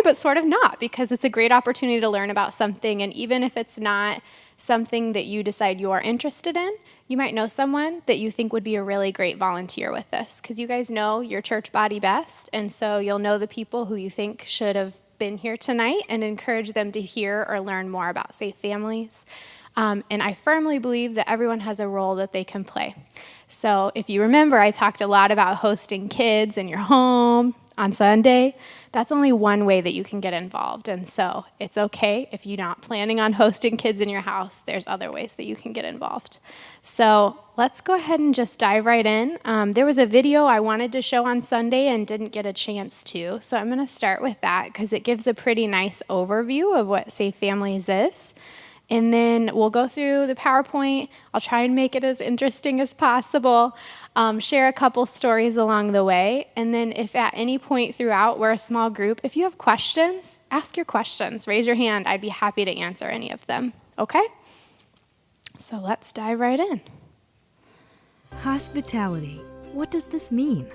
but sort of not, because it's a great opportunity to learn about something. And even if it's not something that you decide you are interested in, you might know someone that you think would be a really great volunteer with this, because you guys know your church body best. And so you'll know the people who you think should have been here tonight and encourage them to hear or learn more about Safe Families. And I firmly believe that everyone has a role that they can play. So if you remember, I talked a lot about hosting kids in your home on Sunday. That's only one way that you can get involved. And so it's okay if you're not planning on hosting kids in your house. There's other ways that you can get involved. So let's go ahead and just dive right in. There was a video I wanted to show on Sunday and didn't get a chance to. So I'm going to start with that because it gives a pretty nice overview of what Safe Families is. And then we'll go through the PowerPoint. I'll try and make it as interesting as possible, share a couple stories along the way. And then if at any point throughout we're a small group, if you have questions, ask your questions. Raise your hand. I'd be happy to answer any of them. Okay? So let's dive right in. Hospitality. What does this mean?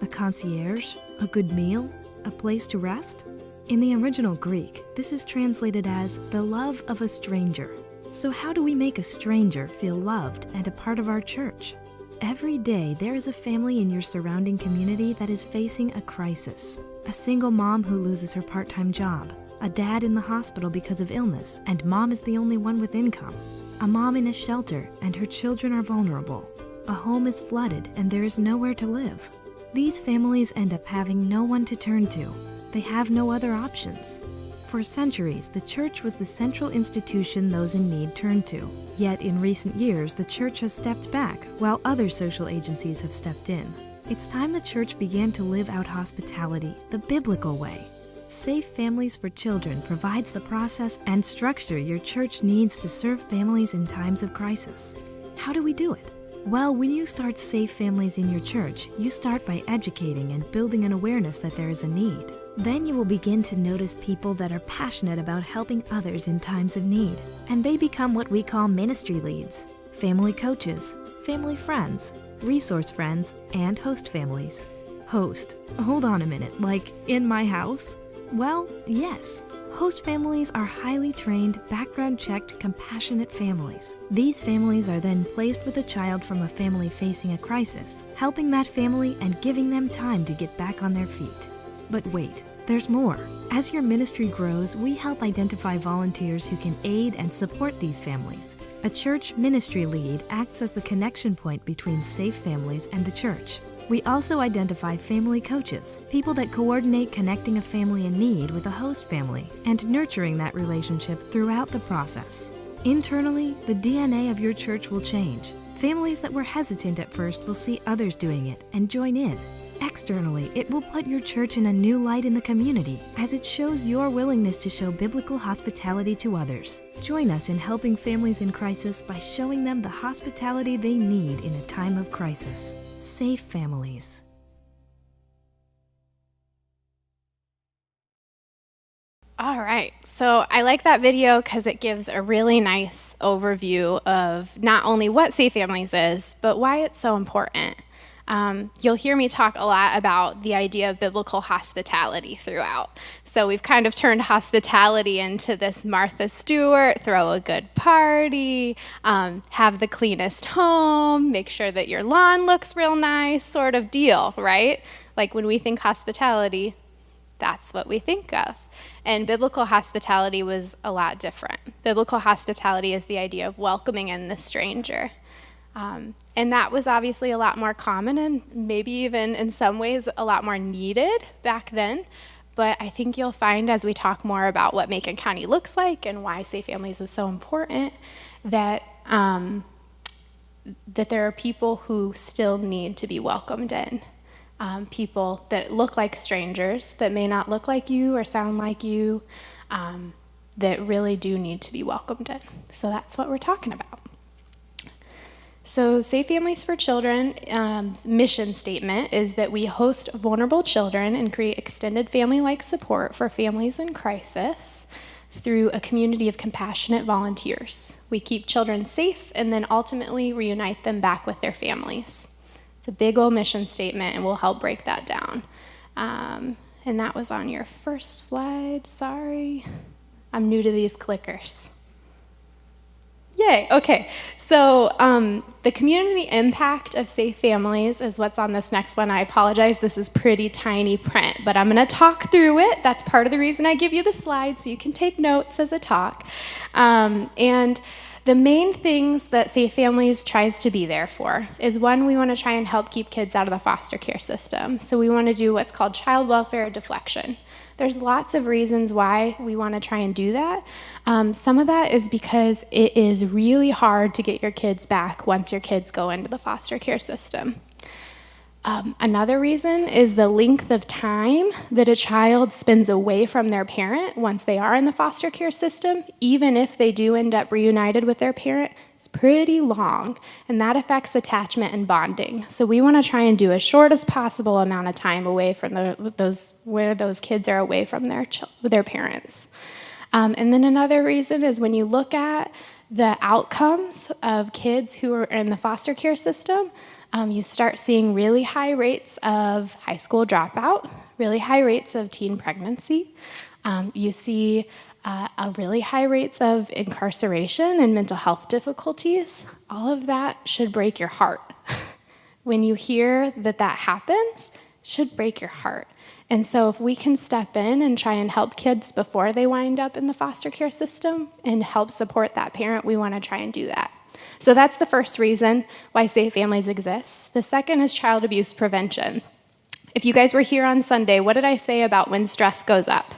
A concierge? A good meal? A place to rest? In the original Greek, this is translated as the love of a stranger. So how do we make a stranger feel loved and a part of our church? Every day, there is a family in your surrounding community that is facing a crisis. A single mom who loses her part-time job. A dad in the hospital because of illness, and mom is the only one with income. A mom in a shelter, and her children are vulnerable. A home is flooded, and there is nowhere to live. These families end up having no one to turn to. They have no other options. For centuries, the church was the central institution those in need turned to. Yet in recent years, the church has stepped back, while other social agencies have stepped in. It's time the church began to live out hospitality the biblical way. Safe Families for Children provides the process and structure your church needs to serve families in times of crisis. How do we do it? Well, when you start Safe Families in your church, you start by educating and building an awareness that there is a need. Then you will begin to notice people that are passionate about helping others in times of need. And they become what we call ministry leads, family coaches, family friends, resource friends, and host families. Host. Hold on a minute, like in my house? Well, yes. Host families are highly trained, background-checked, compassionate families. These families are then placed with a child from a family facing a crisis, helping that family and giving them time to get back on their feet. But wait, there's more. As your ministry grows, we help identify volunteers who can aid and support these families. A church ministry lead acts as the connection point between Safe Families and the church. We also identify family coaches, people that coordinate connecting a family in need with a host family and nurturing that relationship throughout the process. Internally, the DNA of your church will change. Families that were hesitant at first will see others doing it and join in. Externally, it will put your church in a new light in the community as it shows your willingness to show biblical hospitality to others. Join us in helping families in crisis by showing them the hospitality they need in a time of crisis. Safe Families. All right, so I like that video because it gives a really nice overview of not only what Safe Families is, but why it's so important. You'll hear me talk a lot about the idea of biblical hospitality throughout. So we've kind of turned hospitality into this Martha Stewart, throw a good party, have the cleanest home, make sure that your lawn looks real nice sort of deal, right? Like when we think hospitality, that's what we think of. And biblical hospitality was a lot different. Biblical hospitality is the idea of welcoming in the stranger. And that was obviously a lot more common and maybe even in some ways a lot more needed back then. But I think you'll find as we talk more about what Macon County looks like and why Safe Families is so important that that there are people who still need to be welcomed in. People that look like strangers, that may not look like you or sound like you, that really do need to be welcomed in. So that's what we're talking about. So Safe Families for Children mission statement is that we host vulnerable children and create extended family-like support for families in crisis through a community of compassionate volunteers. We keep children safe and then ultimately reunite them back with their families. It's a big old mission statement and we'll help break that down. And that was on your first slide. Sorry. I'm new to these clickers. Yay, okay. So the community impact of safe families is what's on this next one. I apologize, this is pretty tiny print, but I'm gonna talk through it. That's part of the reason I give you the slides, so you can take notes as I talk. And the main things that Safe Families tries to be there for is, one, we want to try and help keep kids out of the foster care system. So we want to do what's called child welfare deflection. There's lots of reasons why we want to try and do that. Some of that is because it is really hard to get your kids back once your kids go into the foster care system. Another reason is the length of time that a child spends away from their parent once they are in the foster care system, even if they do end up reunited with their parent. It's pretty long, and that affects attachment and bonding. So we want to try and do as short as possible amount of time away from where those kids are away from their parents. And then another reason is when you look at the outcomes of kids who are in the foster care system, you start seeing really high rates of high school dropout, really high rates of teen pregnancy. You see a really high rates of incarceration and mental health difficulties. All of that should break your heart. When you hear that happens, it should break your heart. And so if we can step in and try and help kids before they wind up in the foster care system and help support that parent, we want to try and do that. So that's the first reason why Safe Families exists. The second is child abuse prevention. If you guys were here on Sunday, what did I say about when stress goes up?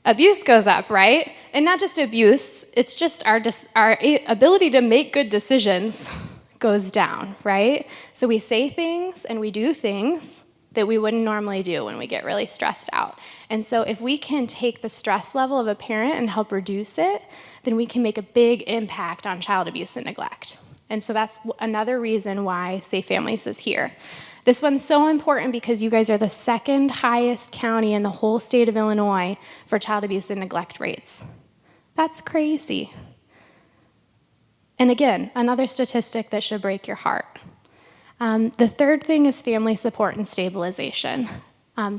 Abuse goes up, right? And not just abuse, it's just our ability to make good decisions goes down, right? So we say things and we do things that we wouldn't normally do when we get really stressed out. And so if we can take the stress level of a parent and help reduce it, then we can make a big impact on child abuse and neglect. And so that's another reason why Safe Families is here. This one's so important because you guys are the second highest county in the whole state of Illinois for child abuse and neglect rates. That's crazy. And again, another statistic that should break your heart. The third thing is family support and stabilization.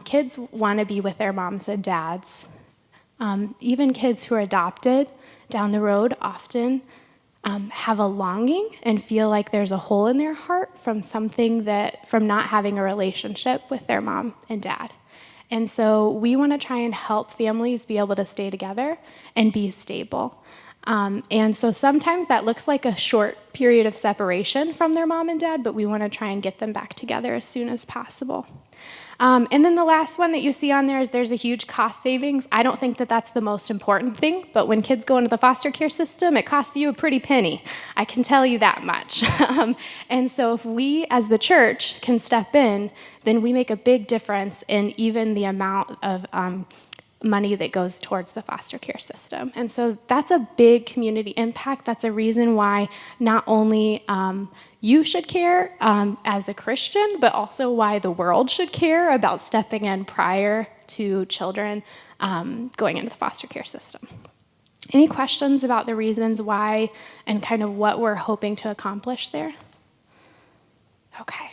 Kids want to be with their moms and dads. Even kids who are adopted down the road often have a longing and feel like there's a hole in their heart from not having a relationship with their mom and dad. And so we want to try and help families be able to stay together and be stable. And so sometimes that looks like a short period of separation from their mom and dad, but we want to try and get them back together as soon as possible. And then the last one that you see on there is there's a huge cost savings. I don't think that that's the most important thing, but when kids go into the foster care system, it costs you a pretty penny. I can tell you that much. And so if we as the church can step in, then we make a big difference in even the amount of money that goes towards the foster care system. And so that's a big community impact. That's a reason why not only you should care as a Christian, but also why the world should care about stepping in prior to children going into the foster care system. Any questions about the reasons why and kind of what we're hoping to accomplish there? Okay.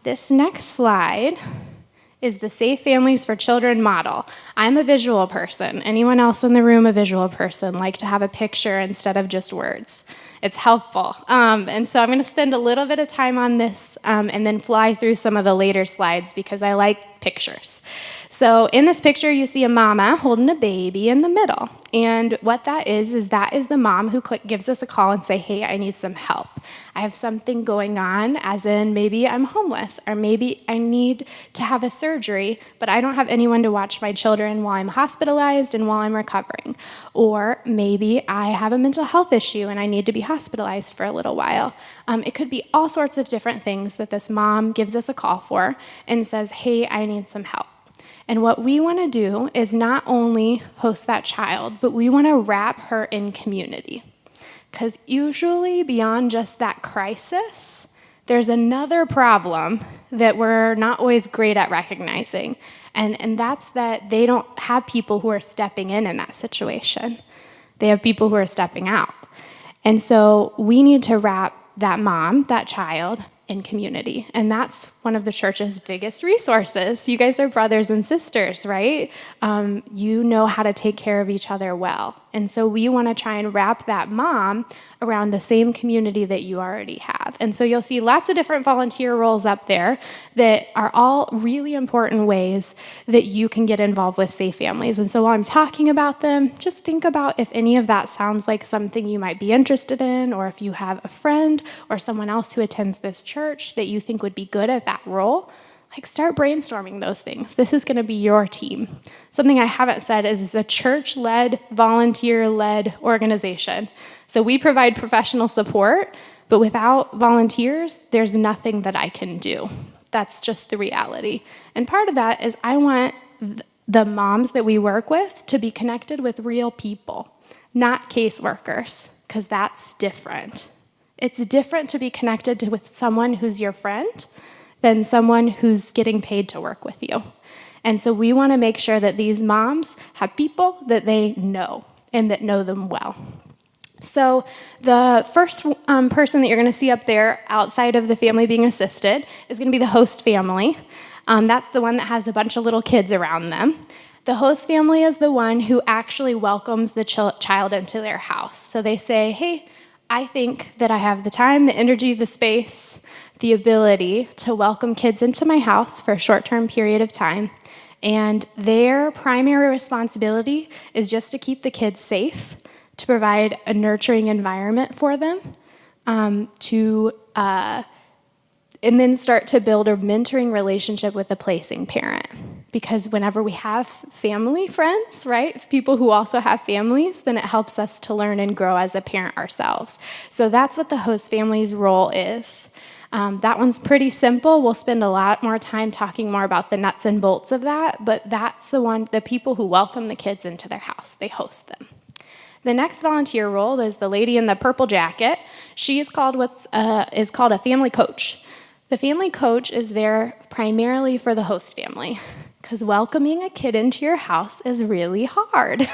This next slide is the Safe Families for Children model. I'm a visual person. Anyone else in the room a visual person? Like to have a picture instead of just words? It's helpful. And so I'm going to spend a little bit of time on this and then fly through some of the later slides because I like pictures. So in this picture, you see a mama holding a baby in the middle. And what that is the mom who gives us a call and say, hey, I need some help. I have something going on, as in maybe I'm homeless, or maybe I need to have a surgery, but I don't have anyone to watch my children while I'm hospitalized and while I'm recovering. Or maybe I have a mental health issue and I need to be hospitalized for a little while. It could be all sorts of different things that this mom gives us a call for and says, hey, I need some help. And what we want to do is not only host that child, but we want to wrap her in community. Because usually beyond just that crisis, there's another problem that we're not always great at recognizing. And that's that they don't have people who are stepping in that situation. They have people who are stepping out. And so we need to wrap that mom, that child, in community. And that's one of the church's biggest resources. You guys are brothers and sisters, right? You know how to take care of each other well. And so we want to try and wrap that mom around the same community that you already have. And so you'll see lots of different volunteer roles up there that are all really important ways that you can get involved with Safe Families. And so while I'm talking about them, just think about if any of that sounds like something you might be interested in, or if you have a friend or someone else who attends this church that you think would be good at that role. Like, start brainstorming those things. This is going to be your team. Something I haven't said is it's a church-led, volunteer-led organization. So we provide professional support, but without volunteers, there's nothing that I can do. That's just the reality. And part of that is I want the moms that we work with to be connected with real people, not caseworkers, because that's different. It's different to be connected with someone who's your friend than someone who's getting paid to work with you. And so we want to make sure that these moms have people that they know and that know them well. So the first person that you're going to see up there outside of the family being assisted is going to be the host family. That's the one that has a bunch of little kids around them. The host family is the one who actually welcomes the child into their house. So they say, hey, I think that I have the time, the energy, the space, the ability to welcome kids into my house for a short-term period of time. And their primary responsibility is just to keep the kids safe, to provide a nurturing environment for them, and then start to build a mentoring relationship with the placing parent. Because whenever we have family friends, right, people who also have families, then it helps us to learn and grow as a parent ourselves. So that's what the host family's role is. That one's pretty simple. We'll spend a lot more time talking more about the nuts and bolts of that, but that's the people who welcome the kids into their house. They host them. The next volunteer role is the lady in the purple jacket. She is called is called a family coach. The family coach is there primarily for the host family, because welcoming a kid into your house is really hard.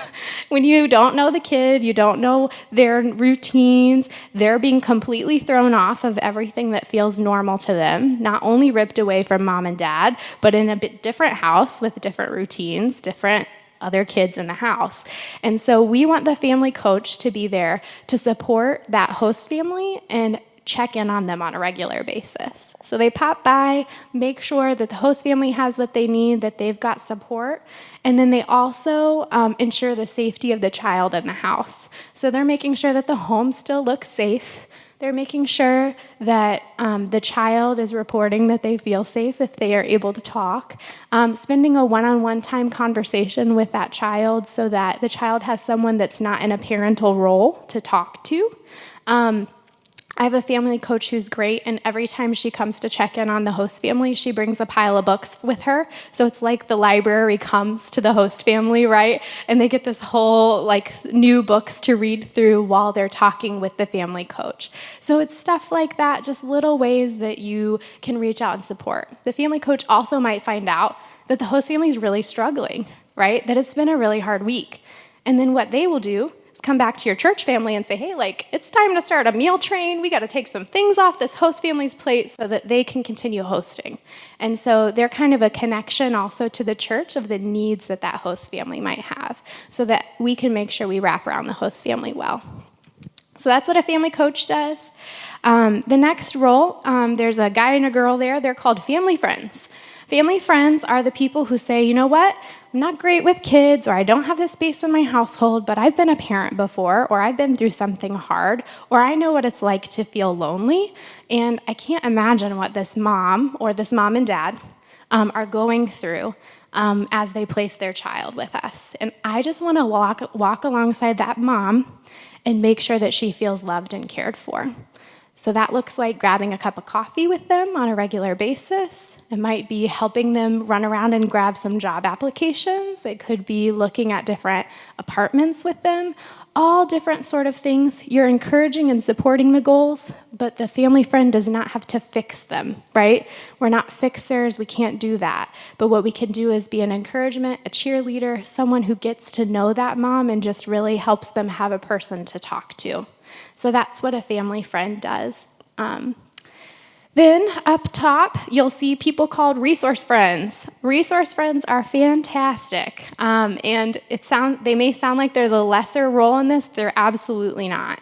When you don't know the kid, you don't know their routines, they're being completely thrown off of everything that feels normal to them, not only ripped away from mom and dad, but in a bit different house with different routines, different other kids in the house. And so we want the family coach to be there to support that host family and check in on them on a regular basis. So they pop by, make sure that the host family has what they need, that they've got support, and then they also ensure the safety of the child in the house. So they're making sure that the home still looks safe. They're making sure that the child is reporting that they feel safe if they are able to talk. Spending a one-on-one time conversation with that child so that the child has someone that's not in a parental role to talk to. I have a family coach who's great, and every time she comes to check in on the host family, she brings a pile of books with her. So it's like the library comes to the host family, right? And they get this whole new books to read through while they're talking with the family coach. So it's stuff like that, just little ways that you can reach out and support. The family coach also might find out that the host family is really struggling, right? That it's been a really hard week. And then what they will do is come back to your church family and say, hey, it's time to start a meal train. We got to take some things off this host family's plate so that they can continue hosting. And so they're kind of a connection also to the church of the needs that that host family might have so that we can make sure we wrap around the host family well. So that's what a family coach does. The next role, there's a guy and a girl there. They're called family friends. Family friends are the people who say, you know what, I'm not great with kids, or I don't have the space in my household, but I've been a parent before, or I've been through something hard, or I know what it's like to feel lonely, and I can't imagine what this mom or this mom and dad are going through as they place their child with us. And I just want to walk alongside that mom and make sure that she feels loved and cared for. So that looks like grabbing a cup of coffee with them on a regular basis. It might be helping them run around and grab some job applications. It could be looking at different apartments with them, all different sort of things. You're encouraging and supporting the goals, but the family friend does not have to fix them, right? We're not fixers, we can't do that. But what we can do is be an encouragement, a cheerleader, someone who gets to know that mom and just really helps them have a person to talk to. So that's what a family friend does. Then up top, you'll see people called resource friends. Resource friends are fantastic, and they may sound like they're the lesser role in this. They're absolutely not.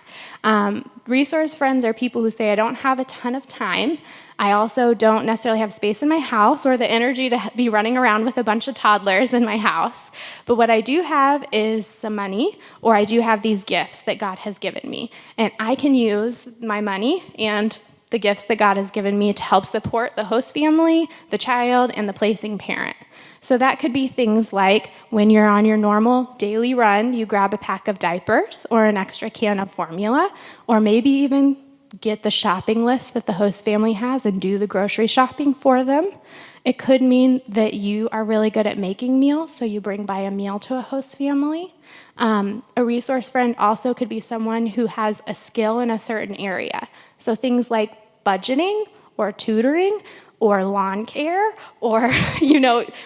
Resource friends are people who say, I don't have a ton of time. I also don't necessarily have space in my house or the energy to be running around with a bunch of toddlers in my house. But what I do have is some money, or I do have these gifts that God has given me. And I can use my money and the gifts that God has given me to help support the host family, the child, and the placing parent. So that could be things like when you're on your normal daily run, you grab a pack of diapers or an extra can of formula, or maybe even get the shopping list that the host family has and do the grocery shopping for them. It could mean that you are really good at making meals, so you bring by a meal to a host family. A resource friend also could be someone who has a skill in a certain area. So things like budgeting or tutoring or lawn care, or,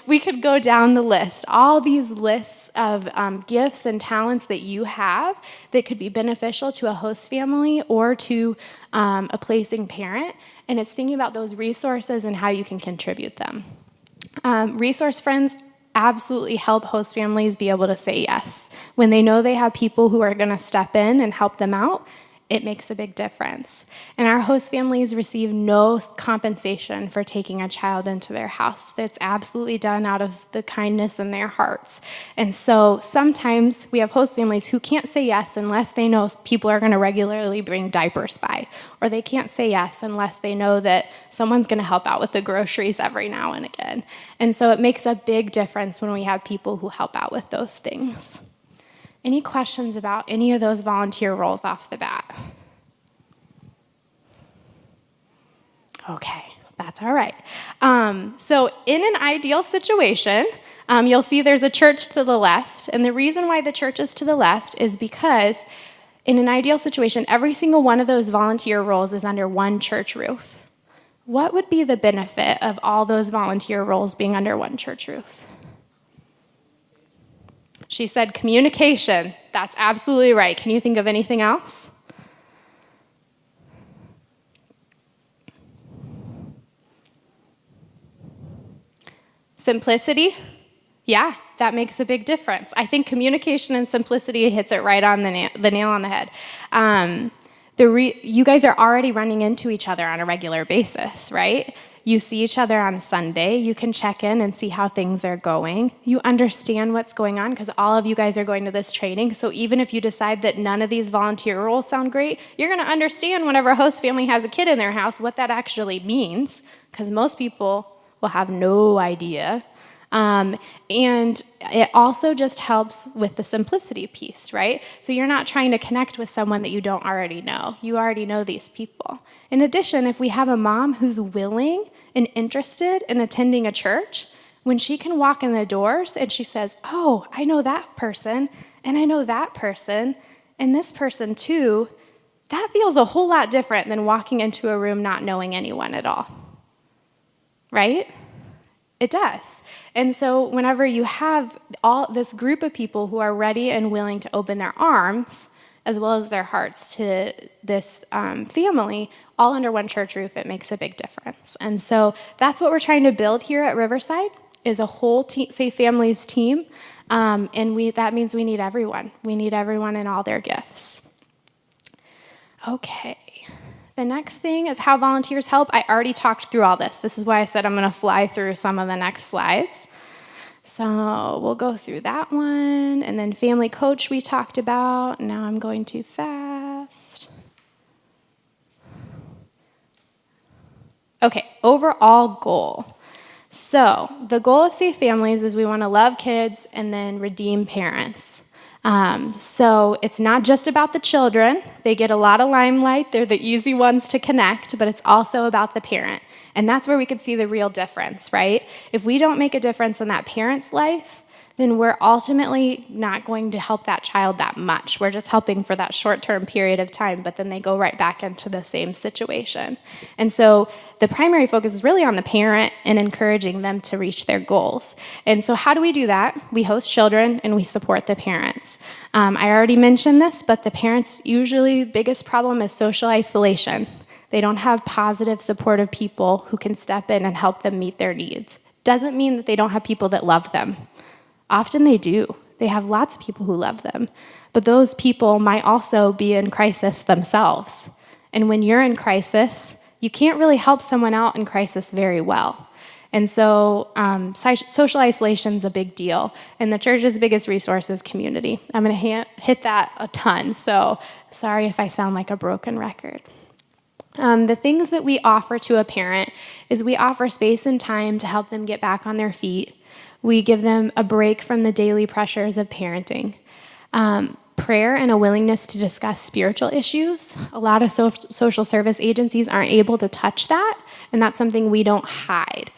we could go down the list. All these lists of gifts and talents that you have that could be beneficial to a host family or to a placing parent, and it's thinking about those resources and how you can contribute them. Resource friends absolutely help host families be able to say yes. When they know they have people who are going to step in and help them out, it makes a big difference. And our host families receive no compensation for taking a child into their house. It's absolutely done out of the kindness in their hearts. And so sometimes we have host families who can't say yes unless they know people are going to regularly bring diapers by, or they can't say yes unless they know that someone's going to help out with the groceries every now and again. And so it makes a big difference when we have people who help out with those things. Any questions about any of those volunteer roles off the bat? Okay, that's all right. So in an ideal situation, you'll see there's a church to the left, and the reason why the church is to the left is because in an ideal situation, every single one of those volunteer roles is under one church roof. What would be the benefit of all those volunteer roles being under one church roof? She said communication. That's absolutely right. Can you think of anything else? Simplicity? Yeah, that makes a big difference. I think communication and simplicity hits it right on the nail on the head. You guys are already running into each other on a regular basis, right? You see each other on Sunday. You can check in and see how things are going. You understand what's going on because all of you guys are going to this training. So even if you decide that none of these volunteer roles sound great, you're going to understand whenever a host family has a kid in their house what that actually means, because most people will have no idea. And it also just helps with the simplicity piece, right? So you're not trying to connect with someone that you don't already know. You already know these people. In addition, if we have a mom who's willing and interested in attending a church, when she can walk in the doors and she says, oh, I know that person, and I know that person, and this person too, that feels a whole lot different than walking into a room not knowing anyone at all, right? It does. And so whenever you have all this group of people who are ready and willing to open their arms, as well as their hearts to this family, all under one church roof, it makes a big difference. And so that's what we're trying to build here at Riverside, is a whole Safe Families team. And that means we need everyone. We need everyone and all their gifts. Okay. The next thing is how volunteers help. I already talked through all this. This is why I said I'm going to fly through some of the next slides. So we'll go through that one. And then family coach we talked about. Now I'm going too fast. Okay, overall goal. So the goal of Safe Families is we want to love kids and then redeem parents. So it's not just about the children. They get a lot of limelight. They're the easy ones to connect, but it's also about the parent. And that's where we could see the real difference, right? If we don't make a difference in that parent's life, then we're ultimately not going to help that child that much. We're just helping for that short-term period of time, but then they go right back into the same situation. And so the primary focus is really on the parent and encouraging them to reach their goals. And so how do we do that? We host children and we support the parents. I already mentioned this, but the parents' usually biggest problem is social isolation. they don't have positive, supportive people who can step in and help them meet their needs. Doesn't mean that they don't have people that love them. Often they do. They have lots of people who love them. But those people might also be in crisis themselves. And when you're in crisis, you can't really help someone out in crisis very well. And so social isolation is a big deal. And the church's biggest resource is community. I'm going to hit that a ton, so sorry if I sound like a broken record. The things that we offer to a parent is we offer space and time to help them get back on their feet. We give them a break from the daily pressures of parenting. Prayer and a willingness to discuss spiritual issues. A lot of social service agencies aren't able to touch that, and that's something we don't hide.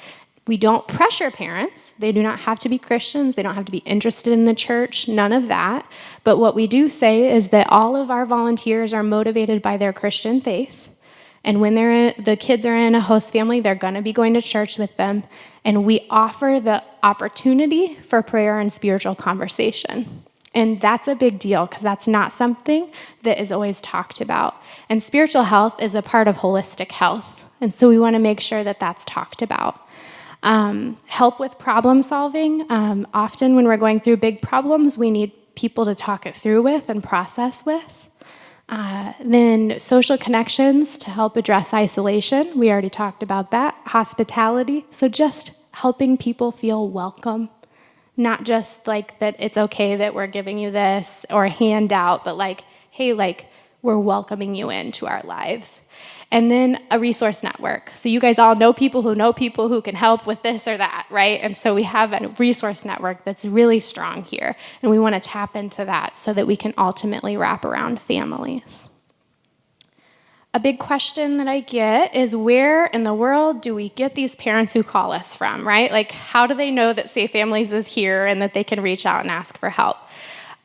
We don't pressure parents. They do not have to be Christians. They don't have to be interested in the church, none of that. But what we do say is that all of our volunteers are motivated by their Christian faith. And when the kids are in a host family, they're going to be going to church with them. And we offer the opportunity for prayer and spiritual conversation. And that's a big deal because that's not something that is always talked about. And spiritual health is a part of holistic health. And so we want to make sure that that's talked about. Help with problem solving. Often when we're going through big problems, we need people to talk it through with and process with. Then social connections to help address isolation. We already talked about that. Hospitality. So just helping people feel welcome. Not just like that it's okay that we're giving you this or a handout, but like, hey, like we're welcoming you into our lives. And then a resource network. So you guys all know people who can help with this or that, right? And so we have a resource network that's really strong here. And we want to tap into that so that we can ultimately wrap around families. A big question that I get is where in the world do we get these parents who call us from, right? Like how do they know that Safe Families is here and that they can reach out and ask for help?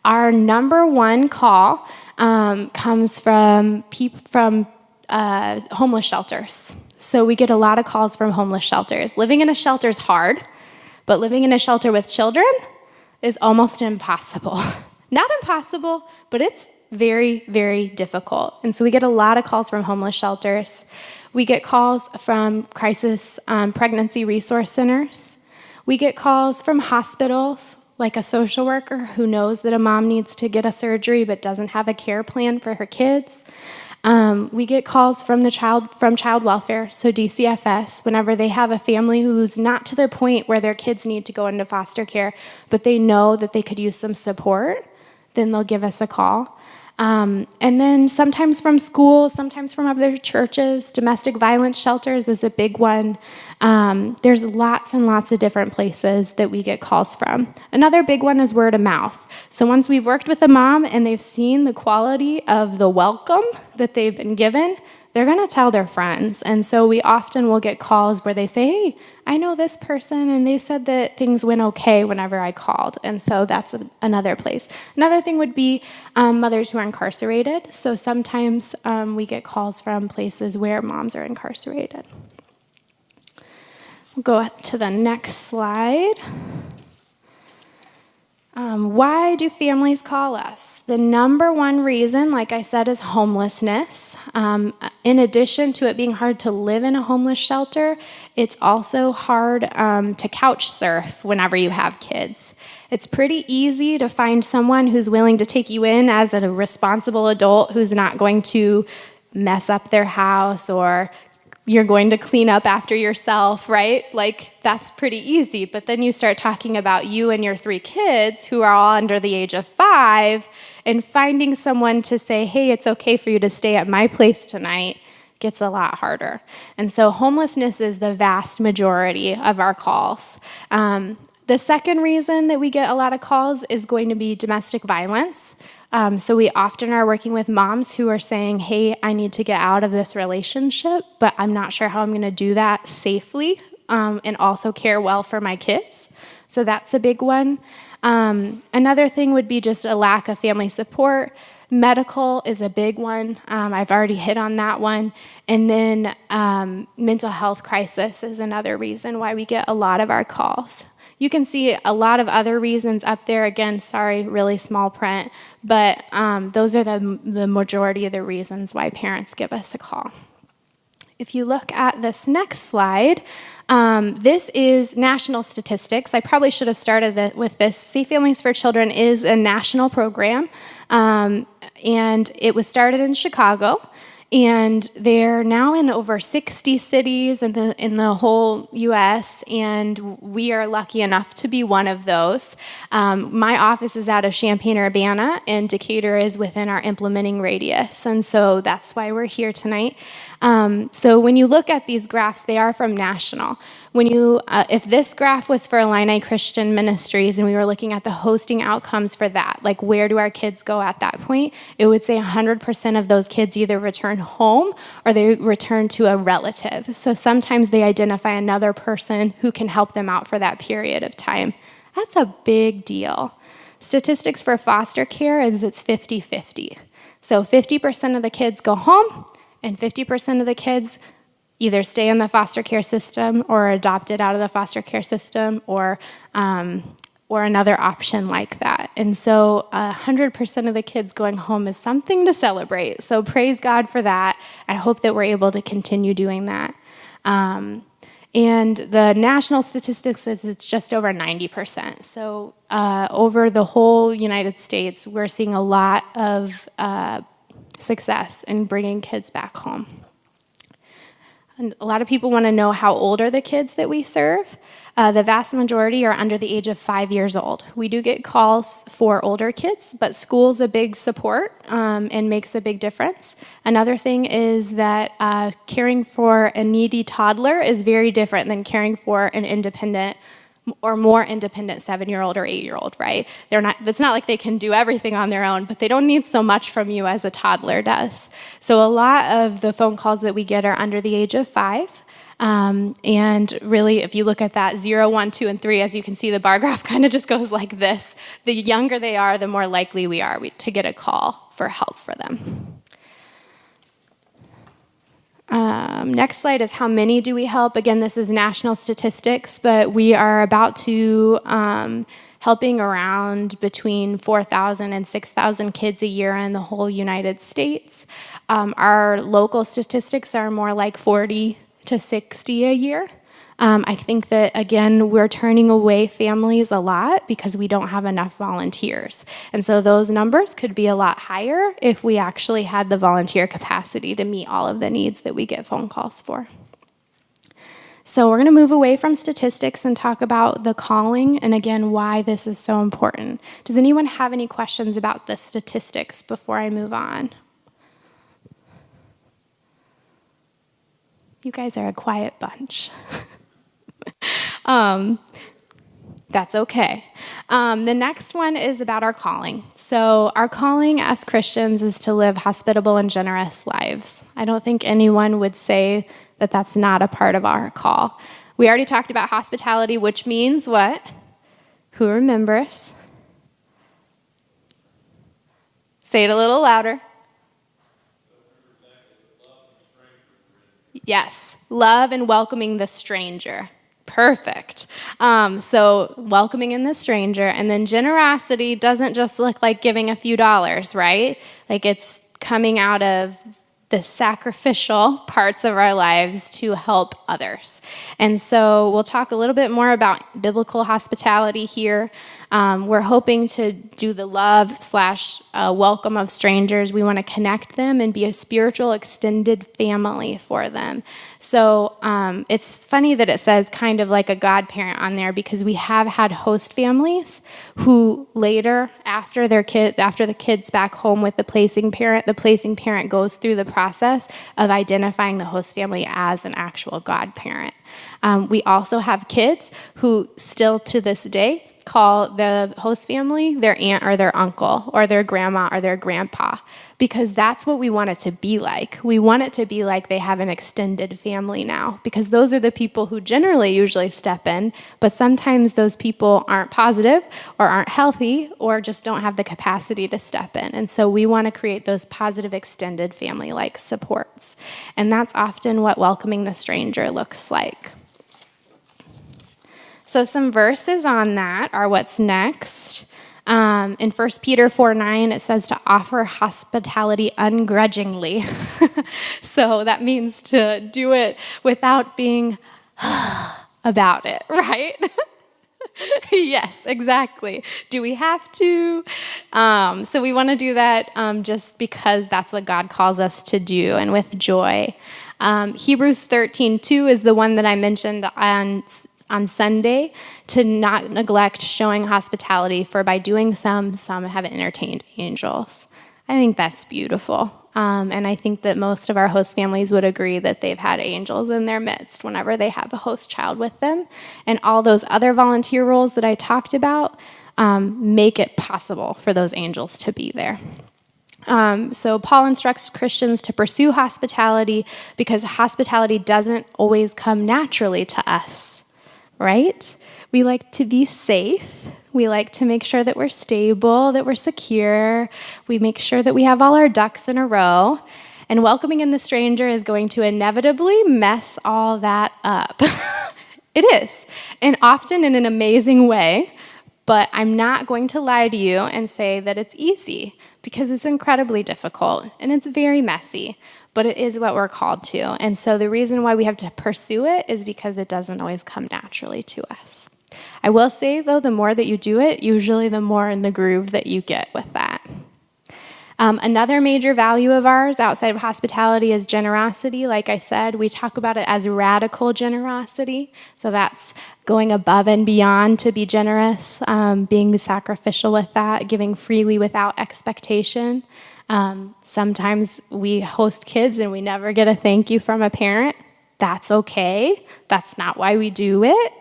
Our number one call comes from homeless shelters. So we get a lot of calls from homeless shelters. Living in a shelter is hard, but living in a shelter with children is almost impossible. Not impossible, but it's very, very difficult. And so we get a lot of calls from homeless shelters. We get calls from crisis pregnancy resource centers. We get calls from hospitals, like a social worker who knows that a mom needs to get a surgery but doesn't have a care plan for her kids. We get calls from child welfare, so DCFS, whenever they have a family who's not to the point where their kids need to go into foster care, but they know that they could use some support, then they'll give us a call. And then sometimes from schools, sometimes from other churches. Domestic violence shelters is a big one. There's lots and lots of different places that we get calls from. Another big one is word of mouth. So once we've worked with a mom and they've seen the quality of the welcome that they've been given, they're going to tell their friends. And so we often will get calls where they say, hey, I know this person, and they said that things went okay whenever I called. And so that's another place. Another thing would be mothers who are incarcerated. So sometimes we get calls from places where moms are incarcerated. We'll go to the next slide. Why do families call us? The number one reason, like I said, is homelessness. In addition to it being hard to live in a homeless shelter, it's also hard to couch surf whenever you have kids. It's pretty easy to find someone who's willing to take you in as a responsible adult who's not going to mess up their house or you're going to clean up after yourself, right? Like, that's pretty easy. But then you start talking about you and your 3 kids who are all under the age of 5 and finding someone to say, hey, it's okay for you to stay at my place tonight gets a lot harder. And so homelessness is the vast majority of our calls. The second reason that we get a lot of calls is going to be domestic violence. So we often are working with moms who are saying, hey, I need to get out of this relationship, but I'm not sure how I'm going to do that safely and also care well for my kids. So that's a big one. Another thing would be just a lack of family support. Medical is a big one. I've already hit on that one. And then mental health crisis is another reason why we get a lot of our calls. You can see a lot of other reasons up there. Again, sorry, really small print. But those are the majority of the reasons why parents give us a call. If you look at this next slide, this is national statistics. I probably should have started with this. Safe Families for Children is a national program, and it was started in Chicago. And they're now in over 60 cities in the whole U.S., and we are lucky enough to be one of those. My office is out of Champaign-Urbana, and Decatur is within our implementing radius, and so that's why we're here tonight. So when you look at these graphs, they are from national. If this graph was for Illini Christian Ministries and we were looking at the hosting outcomes for that, like where do our kids go at that point, it would say 100% of those kids either return home or they return to a relative. So sometimes they identify another person who can help them out for that period of time. That's a big deal. Statistics for foster care is it's 50-50. So 50% of the kids go home and 50% of the kids either stay in the foster care system or are adopted out of the foster care system or another option like that. And so 100% of the kids going home is something to celebrate. So praise God for that. I hope that we're able to continue doing that. And the national statistics is it's just over 90%. So over the whole United States, we're seeing a lot of success in bringing kids back home. And a lot of people want to know how old are the kids that we serve. The vast majority are under the age of 5 years old. We do get calls for older kids, but school's a big support and makes a big difference. Another thing is that caring for a needy toddler is very different than caring for an independent or more independent 7-year-old or 8-year-old, right? It's not like they can do everything on their own, but they don't need so much from you as a toddler does. So a lot of the phone calls that we get are under the age of 5. And really, if you look at that 0, 1, 2, and 3, as you can see, the bar graph kind of just goes like this. The younger they are, the more likely we are to get a call for help for them. Next slide is how many do we help? Again, this is national statistics, but we are about to helping around between 4,000 and 6,000 kids a year in the whole United States. Our local statistics are more like 40 to 60 a year. I think that, again, we're turning away families a lot because we don't have enough volunteers. And so those numbers could be a lot higher if we actually had the volunteer capacity to meet all of the needs that we get phone calls for. So we're going to move away from statistics and talk about the calling and, again, why this is so important. Does anyone have any questions about the statistics before I move on? You guys are a quiet bunch. That's okay. The next one is about our calling. So our calling as Christians is to live hospitable and generous lives. I don't think anyone would say that that's not a part of our call. We already talked about hospitality, which means what? Who remembers? Say it a little louder. Yes, love and welcoming the stranger. Perfect. So welcoming in the stranger, and then generosity doesn't just look like giving a few dollars, right? Like it's coming out of the sacrificial parts of our lives to help others. And so we'll talk a little bit more about biblical hospitality here. We're hoping to do the love / welcome of strangers. We want to connect them and be a spiritual extended family for them. So it's funny that it says kind of like a godparent on there because we have had host families who later, after the kid's back home with the placing parent goes through the process of identifying the host family as an actual godparent. We also have kids who still to this day call the host family their aunt or their uncle or their grandma or their grandpa because that's what we want it to be like. We want it to be like they have an extended family now because those are the people who generally usually step in, but sometimes those people aren't positive or aren't healthy or just don't have the capacity to step in. And so we want to create those positive extended family-like supports. And that's often what welcoming the stranger looks like. So some verses on that are what's next. In 1 Peter 4:9, it says to offer hospitality ungrudgingly. So that means to do it without being about it, right? Yes, exactly. Do we have to? So we want to do that just because that's what God calls us to do, and with joy. Hebrews 13:2 is the one that I mentioned on Sunday, to not neglect showing hospitality, for by doing some have entertained angels. I think that's beautiful. And I think that most of our host families would agree that they've had angels in their midst whenever they have a host child with them. And all those other volunteer roles that I talked about make it possible for those angels to be there. So Paul instructs Christians to pursue hospitality because hospitality doesn't always come naturally to us, right? We like to be safe. We like to make sure that we're stable, that we're secure. We make sure that we have all our ducks in a row. And welcoming in the stranger is going to inevitably mess all that up. It is, and often in an amazing way. But I'm not going to lie to you and say that it's easy, because it's incredibly difficult and it's very messy, but it is what we're called to. And so the reason why we have to pursue it is because it doesn't always come naturally to us. I will say, though, the more that you do it, usually the more in the groove that you get with that. Another major value of ours outside of hospitality is generosity. Like I said, we talk about it as radical generosity. So that's going above and beyond to be generous, being sacrificial with that, giving freely without expectation. Sometimes we host kids and we never get a thank you from a parent. That's okay. That's not why we do it.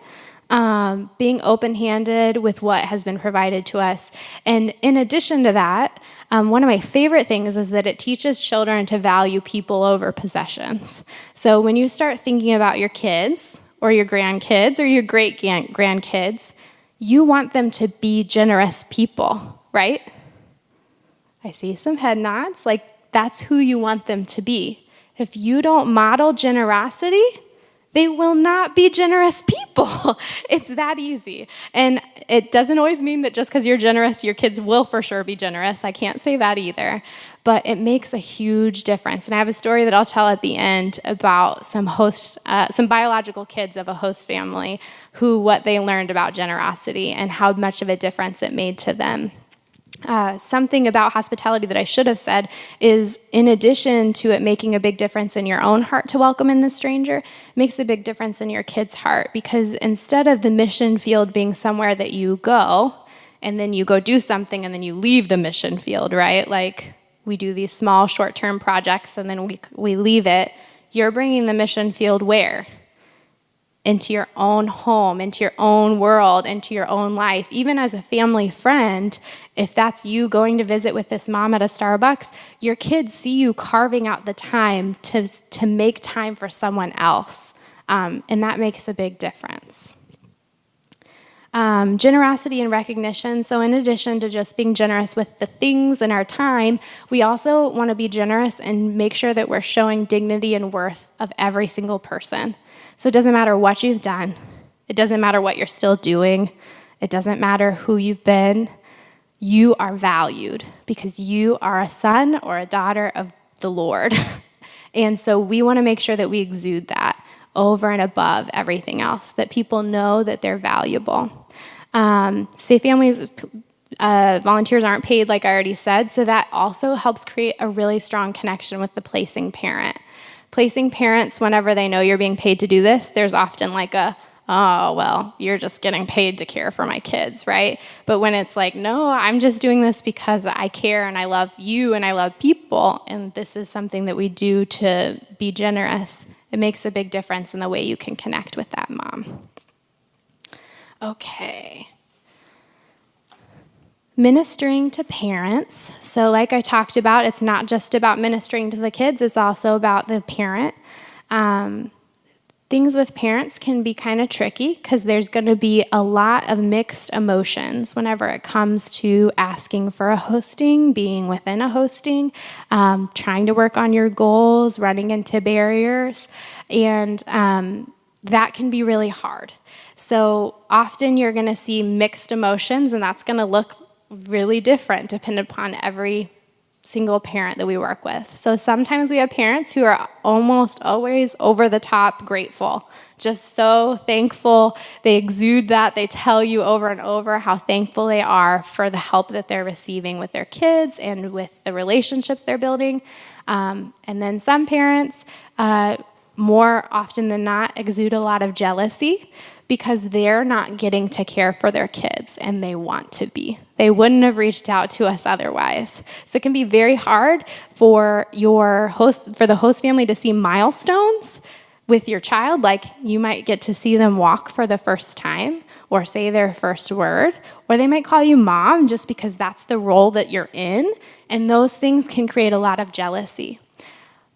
Being open-handed with what has been provided to us. And in addition to that, one of my favorite things is that it teaches children to value people over possessions. So when you start thinking about your kids or your grandkids or your great-grandkids, you want them to be generous people, right? I see some head nods. Like, that's who you want them to be. If you don't model generosity, they will not be generous people. It's that easy. And it doesn't always mean that just because you're generous, your kids will for sure be generous. I can't say that either. But it makes a huge difference. And I have a story that I'll tell at the end about some biological kids of a host family what they learned about generosity and how much of a difference it made to them. Something about hospitality that I should have said is, in addition to it making a big difference in your own heart to welcome in the stranger, it makes a big difference in your kid's heart, because instead of the mission field being somewhere that you go and then you go do something and then you leave the mission field, right? Like, we do these small short-term projects and then we leave it. You're bringing the mission field where? Into your own home, into your own world, into your own life. Even as a family friend, if that's you going to visit with this mom at a Starbucks, your kids see you carving out the time to make time for someone else. And that makes a big difference. Generosity and recognition. So in addition to just being generous with the things and our time, we also want to be generous and make sure that we're showing dignity and worth of every single person. So it doesn't matter what you've done. It doesn't matter what you're still doing. It doesn't matter who you've been. You are valued because you are a son or a daughter of the Lord. And so we want to make sure that we exude that over and above everything else, that people know that they're valuable. Safe Families volunteers aren't paid, like I already said, so that also helps create a really strong connection with the placing parent. Placing parents, whenever they know you're being paid to do this, there's often like oh, well, you're just getting paid to care for my kids, right? But when it's like, no, I'm just doing this because I care and I love you and I love people, and this is something that we do to be generous, it makes a big difference in the way you can connect with that mom. Okay. Ministering to parents. So like I talked about, it's not just about ministering to the kids, it's also about the parent. Things with parents can be kind of tricky because there's going to be a lot of mixed emotions whenever it comes to asking for a hosting, being within a hosting, trying to work on your goals, running into barriers, and that can be really hard. So often you're going to see mixed emotions, and that's going to look really different depending upon every single parent that we work with. So sometimes we have parents who are almost always over the top grateful, just so thankful. They exude that. They tell you over and over how thankful they are for the help that they're receiving with their kids and with the relationships they're building. And then some parents, more often than not, exude a lot of jealousy because they're not getting to care for their kids and they want to be. They wouldn't have reached out to us otherwise. So it can be very hard for the host family to see milestones with your child. Like you might get to see them walk for the first time or say their first word, or they might call you mom just because that's the role that you're in. And those things can create a lot of jealousy.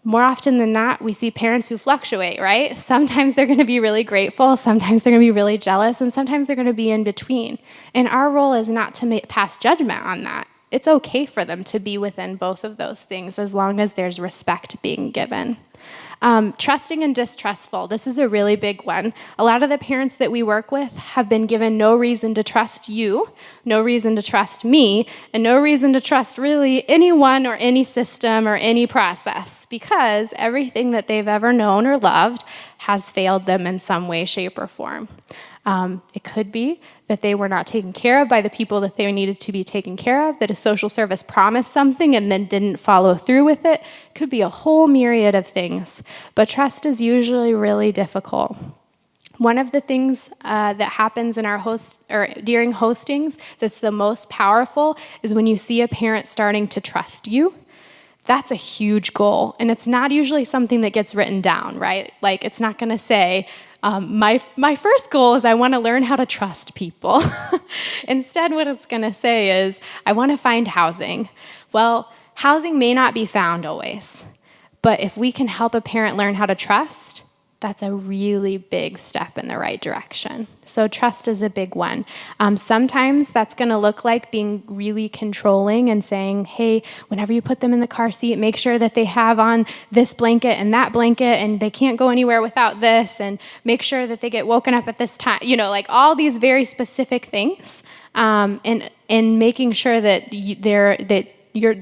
More often than not, we see parents who fluctuate, right? Sometimes they're going to be really grateful, sometimes they're going to be really jealous, and sometimes they're going to be in between. And our role is not to pass judgment on that. It's okay for them to be within both of those things as long as there's respect being given. Trusting and distrustful. This is a really big one. A lot of the parents that we work with have been given no reason to trust you, no reason to trust me, and no reason to trust really anyone or any system or any process because everything that they've ever known or loved has failed them in some way, shape, or form. It could be that they were not taken care of by the people that they needed to be taken care of, that a social service promised something and then didn't follow through with it. It could be a whole myriad of things, but trust is usually really difficult. One of the things that happens in during hostings that's the most powerful is when you see a parent starting to trust you. That's a huge goal, and it's not usually something that gets written down, right? Like it's not going to say, my first goal is I want to learn how to trust people. Instead, what it's going to say is, I want to find housing. Well, housing may not be found always, but if we can help a parent learn how to trust, that's a really big step in the right direction. So trust is a big one. Sometimes that's going to look like being really controlling and saying, hey, whenever you put them in the car seat, make sure that they have on this blanket and that blanket and they can't go anywhere without this and make sure that they get woken up at this time. Like all these very specific things and making sure that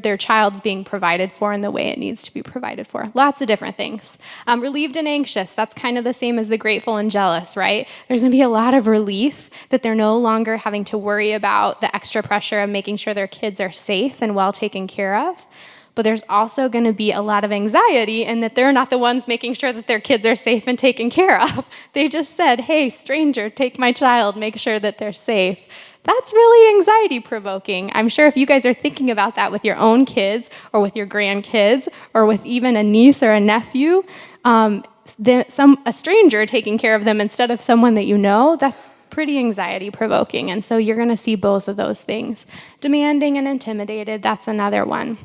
their child's being provided for in the way it needs to be provided for. Lots of different things. Relieved and anxious, that's kind of the same as the grateful and jealous, right? There's going to be a lot of relief that they're no longer having to worry about the extra pressure of making sure their kids are safe and well taken care of. But there's also going to be a lot of anxiety in that they're not the ones making sure that their kids are safe and taken care of. They just said, hey, stranger, take my child, make sure that they're safe. That's really anxiety-provoking. I'm sure if you guys are thinking about that with your own kids or with your grandkids or with even a niece or a nephew, a stranger taking care of them instead of someone that you know, that's pretty anxiety-provoking. And so you're going to see both of those things. Demanding and intimidated, that's another one.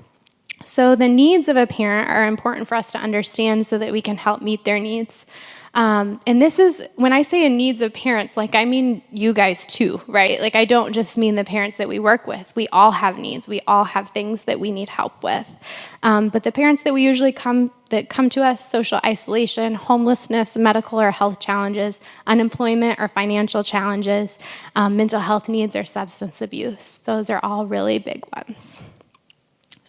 So the needs of a parent are important for us to understand so that we can help meet their needs. And this is, when I say needs of parents, like I mean you guys too, right? Like I don't just mean the parents that we work with. We all have needs. We all have things that we need help with. But the parents that we usually come to us, social isolation, homelessness, medical or health challenges, unemployment or financial challenges, mental health needs or substance abuse. Those are all really big ones.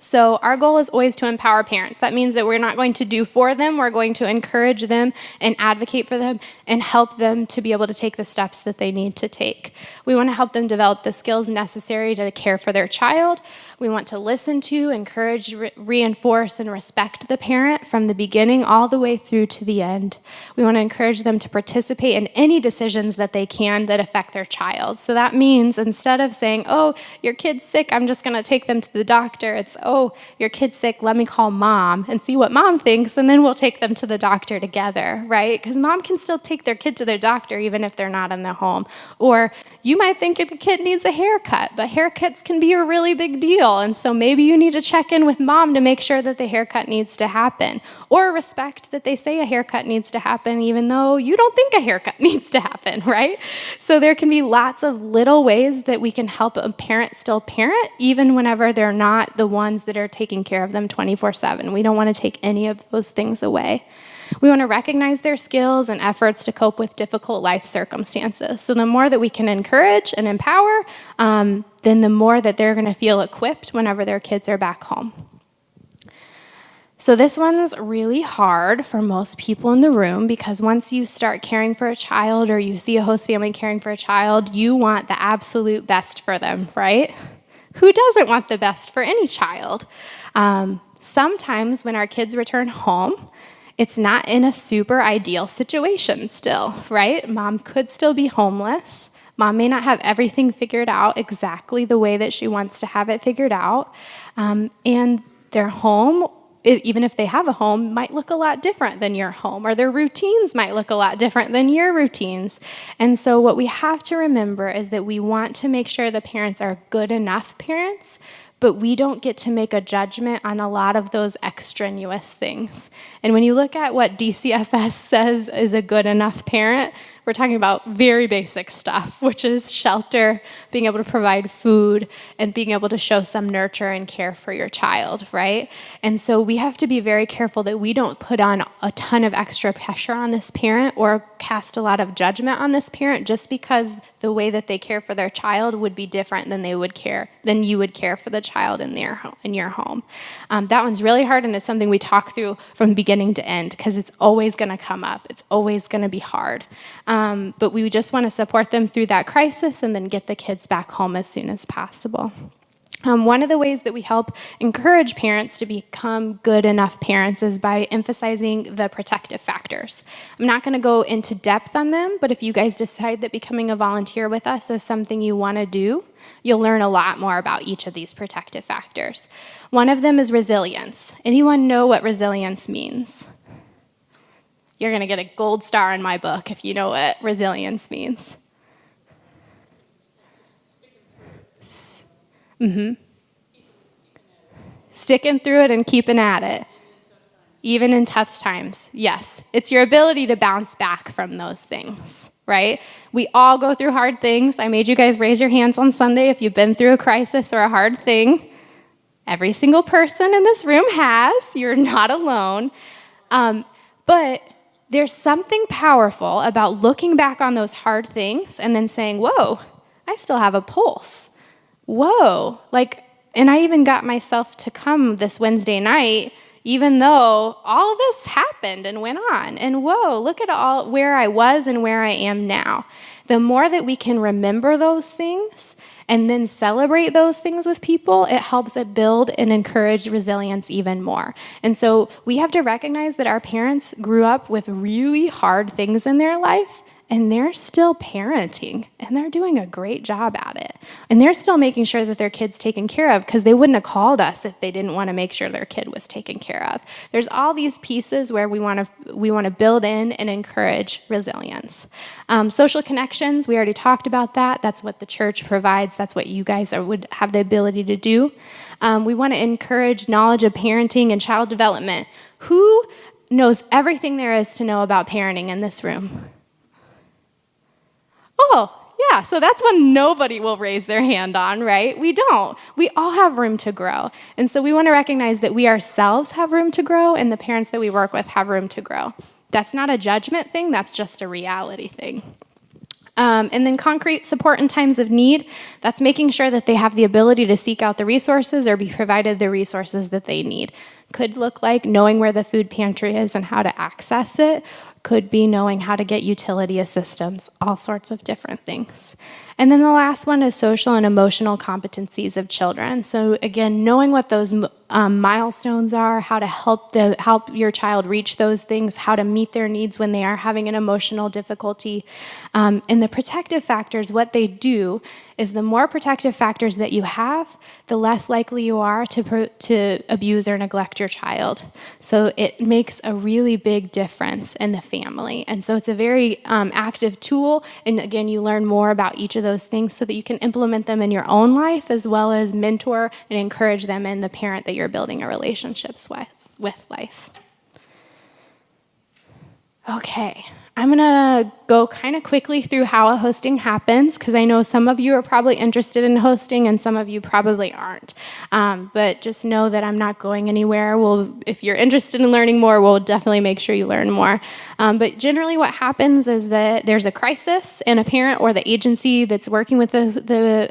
So our goal is always to empower parents. That means that we're not going to do for them. We're going to encourage them and advocate for them and help them to be able to take the steps that they need to take. We want to help them develop the skills necessary to care for their child. We want to listen to, encourage, reinforce, and respect the parent from the beginning all the way through to the end. We want to encourage them to participate in any decisions that they can that affect their child. So that means instead of saying, oh, your kid's sick, I'm just going to take them to the doctor, it's, oh, your kid's sick, let me call mom and see what mom thinks, and then we'll take them to the doctor together, right? Because mom can still take their kid to their doctor even if they're not in the home. Or you might think the kid needs a haircut, but haircuts can be a really big deal, and so maybe you need to check in with mom to make sure that the haircut needs to happen. Or respect that they say a haircut needs to happen even though you don't think a haircut needs to happen, right? So there can be lots of little ways that we can help a parent still parent even whenever they're not the ones that are taking care of them 24/7. We don't want to take any of those things away. We want to recognize their skills and efforts to cope with difficult life circumstances. So the more that we can encourage and empower, then the more that they're going to feel equipped whenever their kids are back home. So this one's really hard for most people in the room because once you start caring for a child or you see a host family caring for a child, you want the absolute best for them, right? Who doesn't want the best for any child? Sometimes when our kids return home, it's not in a super ideal situation still, right? Mom could still be homeless. Mom may not have everything figured out exactly the way that she wants to have it figured out. And their home, even if they have a home, might look a lot different than your home, or their routines might look a lot different than your routines. And so what we have to remember is that we want to make sure the parents are good enough parents, but we don't get to make a judgment on a lot of those extraneous things. And when you look at what DCFS says is a good enough parent, we're talking about very basic stuff, which is shelter, being able to provide food, and being able to show some nurture and care for your child, right? And so we have to be very careful that we don't put on a ton of extra pressure on this parent or cast a lot of judgment on this parent just because the way that they care for their child would be different than you would care for the child in your home. That one's really hard, and it's something we talk through from beginning to end because it's always going to come up. It's always going to be hard. But we just want to support them through that crisis and then get the kids back home as soon as possible. One of the ways that we help encourage parents to become good enough parents is by emphasizing the protective factors. I'm not going to go into depth on them, but if you guys decide that becoming a volunteer with us is something you want to do, you'll learn a lot more about each of these protective factors. One of them is resilience. Anyone know what resilience means? You're going to get a gold star in my book if you know what resilience means. Sticking through it and keeping at it. Even in tough times. Yes. It's your ability to bounce back from those things, right? We all go through hard things. I made you guys raise your hands on Sunday if you've been through a crisis or a hard thing. Every single person in this room has. You're not alone. But there's something powerful about looking back on those hard things and then saying, whoa, I still have a pulse. Whoa. And I even got myself to come this Wednesday night, even though all of this happened and went on. And whoa, look at where I was and where I am now. The more that we can remember those things and then celebrate those things with people, it helps it build and encourage resilience even more. And so we have to recognize that our parents grew up with really hard things in their life, and they're still parenting, and they're doing a great job at it. And they're still making sure that their kid's taken care of because they wouldn't have called us if they didn't want to make sure their kid was taken care of. There's all these pieces where we want to build in and encourage resilience. Social connections, we already talked about that. That's what the church provides. That's what you guys would have the ability to do. We want to encourage knowledge of parenting and child development. Who knows everything there is to know about parenting in this room? Oh, yeah, so that's one nobody will raise their hand on, right? We don't. We all have room to grow. And so we want to recognize that we ourselves have room to grow and the parents that we work with have room to grow. That's not a judgment thing, that's just a reality thing. And then concrete support in times of need, that's making sure that they have the ability to seek out the resources or be provided the resources that they need. Could look like knowing where the food pantry is and how to access it. Could be knowing how to get utility assistance, all sorts of different things. And then the last one is social and emotional competencies of children. So again, knowing what those milestones are, how to help your child reach those things, how to meet their needs when they are having an emotional difficulty. And the protective factors, what they do is the more protective factors that you have, the less likely you are to abuse or neglect your child. So it makes a really big difference in the family. And so it's a very active tool. And again, you learn more about each of those things so that you can implement them in your own life as well as mentor and encourage them in the parent that you're building a relationship with life. Okay, I'm going to go kind of quickly through how a hosting happens, because I know some of you are probably interested in hosting and some of you probably aren't. But just know that I'm not going anywhere. If you're interested in learning more, we'll definitely make sure you learn more. But generally what happens is that there's a crisis and a parent or the agency that's working with the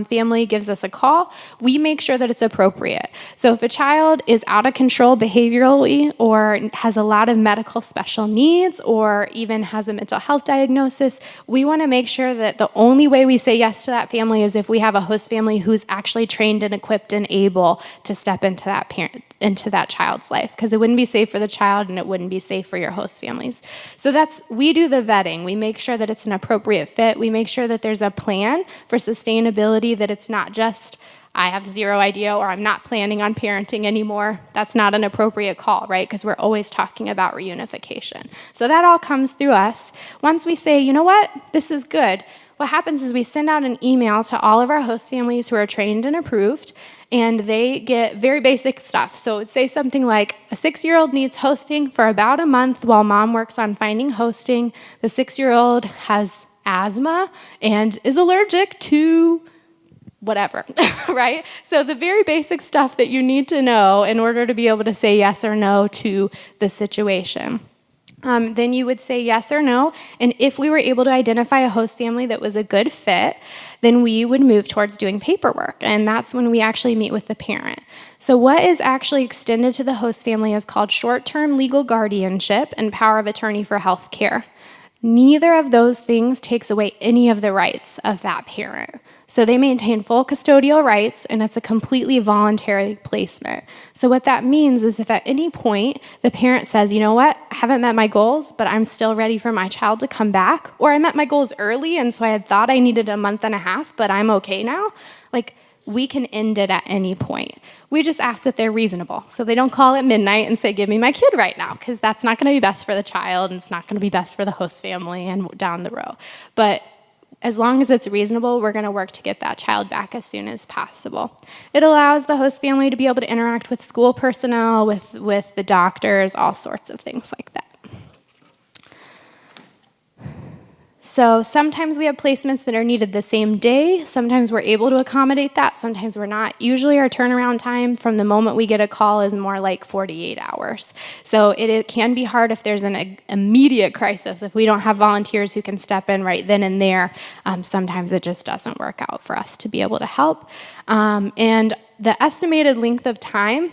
family gives us a call. We make sure that it's appropriate. So if a child is out of control behaviorally or has a lot of medical special needs or even has a mental health diagnosis, we want to make sure that the only way we say yes to that family is if we have a host family who's actually trained and equipped and able to step into that child's life, because it wouldn't be safe for the child and it wouldn't be safe for your host families. So we do the vetting. We make sure that it's an appropriate fit. We make sure that there's a plan for sustainability, that it's not just, I have zero idea or I'm not planning on parenting anymore. That's not an appropriate call, right? Because we're always talking about reunification. So that all comes through us. Once we say, you know what, this is good, what happens is we send out an email to all of our host families who are trained and approved, and they get very basic stuff. So it'd say something like, a 6-year-old needs hosting for about a month while mom works on finding hosting. The 6-year-old has asthma and is allergic to whatever, right? So the very basic stuff that you need to know in order to be able to say yes or no to the situation. Then you would say yes or no, and if we were able to identify a host family that was a good fit, then we would move towards doing paperwork, and that's when we actually meet with the parent. So what is actually extended to the host family is called short-term legal guardianship and power of attorney for health care. Neither of those things takes away any of the rights of that parent. So they maintain full custodial rights, and it's a completely voluntary placement. So what that means is if at any point the parent says, you know what, I haven't met my goals, but I'm still ready for my child to come back, or I met my goals early, and so I had thought I needed a month and a half, but I'm okay now, we can end it at any point. We just ask that they're reasonable. So they don't call at midnight and say, give me my kid right now, because that's not going to be best for the child, and it's not going to be best for the host family and down the road. But as long as it's reasonable, we're going to work to get that child back as soon as possible. It allows the host family to be able to interact with school personnel, with the doctors, all sorts of things like that. So sometimes we have placements that are needed the same day. Sometimes we're able to accommodate that. Sometimes we're not. Usually our turnaround time from the moment we get a call is more like 48 hours. So it can be hard if there's an immediate crisis. If we don't have volunteers who can step in right then and there, sometimes it just doesn't work out for us to be able to help. And the estimated length of time,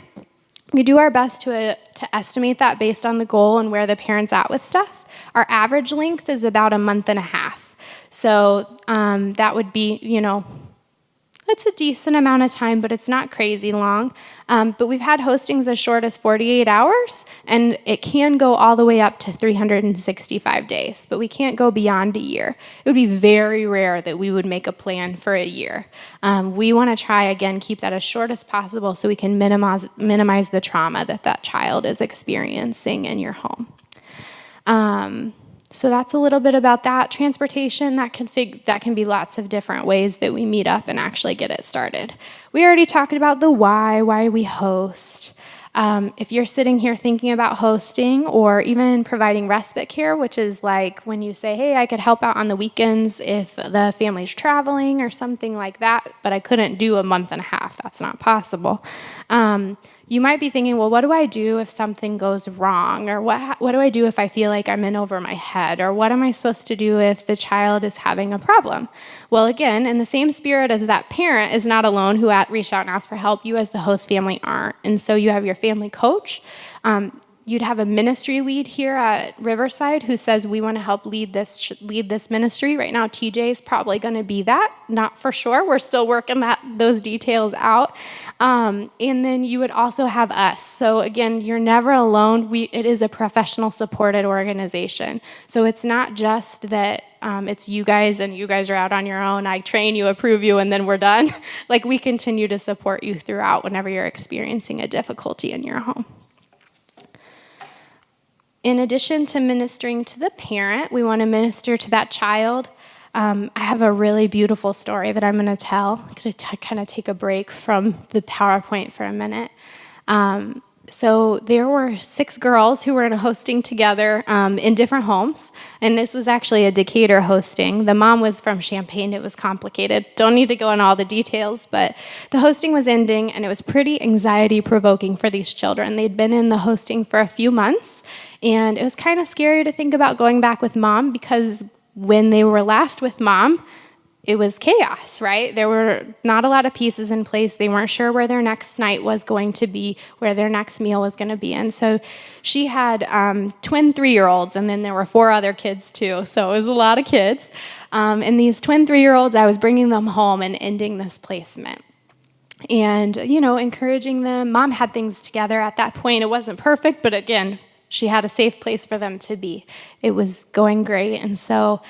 we do our best to estimate that based on the goal and where the parent's at with stuff. Our average length is about a month and a half. So that would be, it's a decent amount of time, but it's not crazy long. But we've had hostings as short as 48 hours, and it can go all the way up to 365 days, but we can't go beyond a year. It would be very rare that we would make a plan for a year. We want to try, again, keep that as short as possible so we can minimize the trauma that child is experiencing in your home. So that's a little bit about that. Transportation, that can be lots of different ways that we meet up and actually get it started. We already talked about the why we host. If you're sitting here thinking about hosting or even providing respite care, which is like when you say, hey, I could help out on the weekends if the family's traveling or something like that, but I couldn't do a month and a half. That's not possible. You might be thinking, well, what do I do if something goes wrong? Or what do I do if I feel like I'm in over my head? Or what am I supposed to do if the child is having a problem? Well, again, in the same spirit as that parent is not alone who reached out and asked for help, you as the host family aren't. And so you have your family coach. You'd have a ministry lead here at Riverside who says, we want to help lead this ministry. Right now, TJ is probably going to be that. Not for sure. We're still working those details out. And then you would also have us. So again, you're never alone. It is a professional supported organization. So it's not just that it's you guys and you guys are out on your own. I train you, approve you, and then we're done. We continue to support you throughout whenever you're experiencing a difficulty in your home. In addition to ministering to the parent, we want to minister to that child. I have a really beautiful story that I'm going to tell. I'm going to kind of take a break from the PowerPoint for a minute. So there were 6 girls who were in a hosting together in different homes, and this was actually a Decatur hosting. The mom was from Champaign. It was complicated. Don't need to go into all the details, but the hosting was ending, and it was pretty anxiety-provoking for these children. They'd been in the hosting for a few months, and it was kind of scary to think about going back with mom, because when they were last with mom, it was chaos, right? There were not a lot of pieces in place. They weren't sure where their next night was going to be, where their next meal was going to be. And so she had twin 3-year-olds, and then there were 4 other kids too. So it was a lot of kids. And these twin 3-year-olds, I was bringing them home and ending this placement. And, encouraging them. Mom had things together at that point. It wasn't perfect, but again, she had a safe place for them to be. It was going great. And so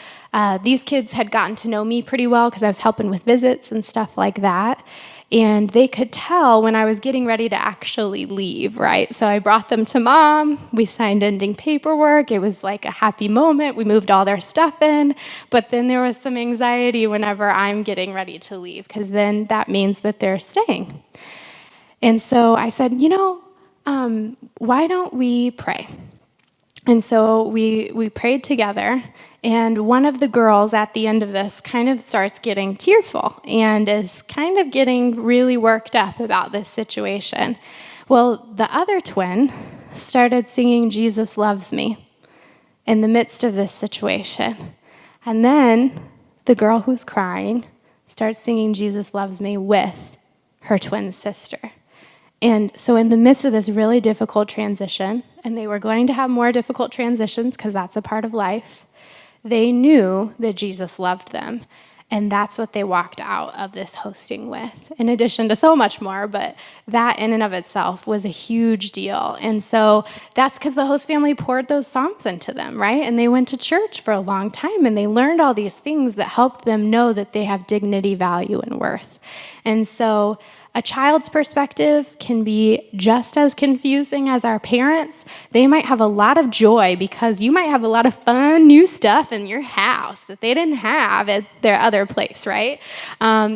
these kids had gotten to know me pretty well because I was helping with visits and stuff like that. And they could tell when I was getting ready to actually leave, right? So I brought them to mom. We signed ending paperwork. It was like a happy moment. We moved all their stuff in. But then there was some anxiety whenever I'm getting ready to leave, because then that means that they're staying. And so I said, why don't we pray? And so we prayed together, and one of the girls at the end of this kind of starts getting tearful and is kind of getting really worked up about this situation. Well, the other twin started singing "Jesus Loves Me" in the midst of this situation. And then the girl who's crying starts singing "Jesus Loves Me" with her twin sister. And so in the midst of this really difficult transition, and they were going to have more difficult transitions because that's a part of life, they knew that Jesus loved them. And that's what they walked out of this hosting with, in addition to so much more, but that in and of itself was a huge deal. And so that's because the host family poured those songs into them, right? And they went to church for a long time, and they learned all these things that helped them know that they have dignity, value, and worth. And so a child's perspective can be just as confusing as our parents. They might have a lot of joy because you might have a lot of fun new stuff in your house that they didn't have at their other place, right?